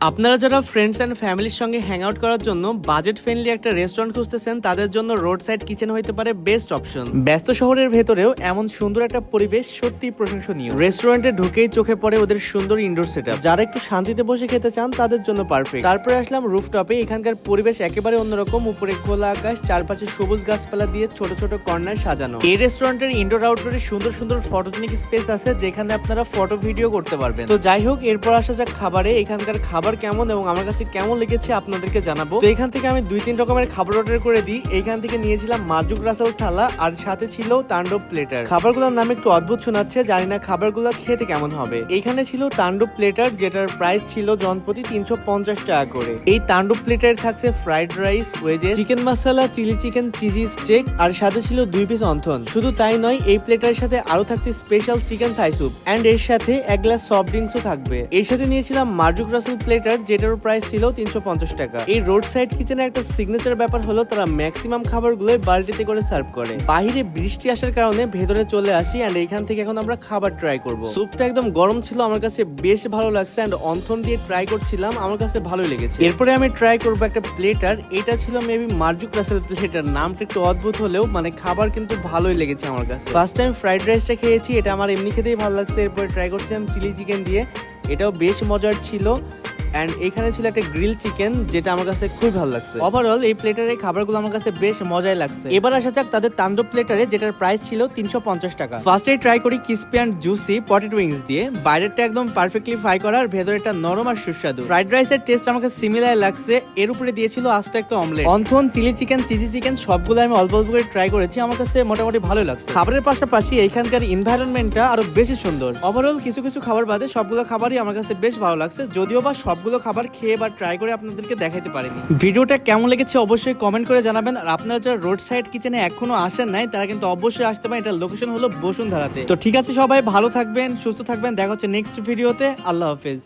আপনারা যারা friends and ফ্যামিলির সঙ্গে হ্যাং আউট করার জন্য বাজেট ফ্রেন্ডলি একটা রেস্টুরেন্ট খুঁজতেছেন, তাদের জন্য রোড সাইড কিচেন হইতে পারে বেস্ট অপশন। ব্যস্ত শহরের ভেতরেও এমন সুন্দর একটা পরিবেশ সত্যি প্রশংসনীয়। রেস্টুরেন্টে ঢুকেই চোখে পড়ে ওদের সুন্দর ইনডোর সেটআপ। যারা একটু শান্তিতে বসে খেতে চান তাদের জন্য পারফেক্ট। তারপরে আসলাম রুফটপে। এখানকার পরিবেশ একেবারে অন্যরকম। উপরে খোলা আকাশ, চারপাশে সবুজ গাছপালা দিয়ে ছোট ছোট কর্নার সাজানো। এই রেস্টুরেন্টের ইনডোর আউটডোরে সুন্দর সুন্দর ফটোজেনিক স্পেস আছে, যেখানে আপনারা ফটো ভিডিও করতে পারবেন। তো যাই হোক, এরপর আসা যাক খাবারে। এখানকার খাবার কেমন এবং আমার কাছে কেমন লেগেছে আপনাদেরকে জানাবো। তো এখান থেকে আমি 2-3 রকমের খাবার অর্ডার করে দিই। এইখান থেকে নিয়েছিলাম মার্জুক রাসেল থালা, আর সাথে ছিল তান্ডব প্লেটার। খাবারগুলোর নাম একটু অদ্ভুত শোনাচ্ছে, জানি না খাবারগুলো খেতে কেমন হবে। এখানে ছিল তান্ডব প্লেটার, যেটার প্রাইস ছিল জনপ্রতি 350 টাকা করে। এই তান্ডব প্লেটারে থাকছে ফ্রাইড রাইস, ওয়েজেস, চিকেন মশলা, চিলি চিকেন, চিজি স্টেক, আর সাথে ছিল 2 পিস অন্থন। শুধু তাই নয়, এই প্লেটারের সাথে আরো থাকছে special chicken Thai soup, and এর সাথে এক গ্লাস সফট ড্রিঙ্কসও থাকবে। এর সাথে নিয়েছিলাম মার্জুক রাসেল প্লেটার, যেটার প্রাইস ছিল 350 টাকা। এই রোড সাইড কিচেনের একটা সিগনেচার ব্যাপার হলো তারা ম্যাক্সিমাম খাবারগুলো বালতিতে করে সার্ভ করে। বাইরে বৃষ্টি আসার কারণে ভেতরে চলে আসি, এন্ড এইখান থেকে এখন আমরা খাবার ট্রাই করব। স্যুপটা একদম গরম ছিল, আমার কাছে বেশ ভালো লাগছে, এন্ড অন্থন দিয়ে ট্রাই করছিলাম, আমার কাছে ভালোই লেগেছে। এরপরে আমি ট্রাই করব একটা প্লেটার। এটা ছিল মেবি মার্জুক রাসেল প্লেটার। নামটা একটু অদ্ভুত হলেও মানে খাবার কিন্তু ভালোই লেগেছে আমার কাছে। ফার্স্ট টাইম ফ্রাইড রাইসটা খেয়েছি, এটা আমার এমনি খেতেই ভালো লাগছে। এরপরে ট্রাই করছিলাম চিলি চিকেন দিয়ে, এটাও বেশ মজার ছিল। এন্ড এখানে ছিল একটা গ্রিল চিকেন, যেটা আমার কাছে খুব ভালো লাগছে। ওভারঅল এই প্লেটারের খাবারগুলো আমার কাছে বেশ মজাই লাগছে। এবার আসা যাক তাদের তান্ডব প্লেটারে, যেটার প্রাইস ছিল 350 টাকা। ফার্স্টে ট্রাই করি crispy and juicy potato wings দিয়ে। বাইরেরটা একদম পারফেক্টলি ফ্রাই করা, আর ভেতরেটা নরম আর সুস্বাদু। ফ্রাইড রাইসের টেস্ট আমাকে সিমিলার লাগছে। এর উপরে দিয়েছিল আস্ত একটা omelette. Wonton, chilli chicken, cheesy chicken সবগুলো আমি অল্প অল্প করে ট্রাই করেছি, আমার কাছে মোটামুটি ভালো লাগছে। খাবারের পাশাপাশি এইখানকার এনভায়রনমেন্টটা আরো বেশি সুন্দর। ওভারঅল কিছু কিছু খাবার বাদে সবগুলো খাবারই আমার কাছে বেশ ভালো লাগছে, যদিও বা সবগুলো খাবার খেয়ে বা ট্রাই করে আপনাদেরকে দেখাইতে পারিনি। ভিডিওটা কেমন লেগেছে অবশ্যই কমেন্ট করে জানাবেন। আর আপনারা যারা রোড সাইড কিচেনে এখনো আসেন নাই, তারা কিন্তু অবশ্যই আসতে পারেন। এটার লোকেশন হলো বসুন্ধরাতে। তো ঠিক আছে, সবাই ভালো থাকবেন, সুস্থ থাকবেন। দেখা হচ্ছে নেক্সট ভিডিওতে। আল্লাহ হাফেজ।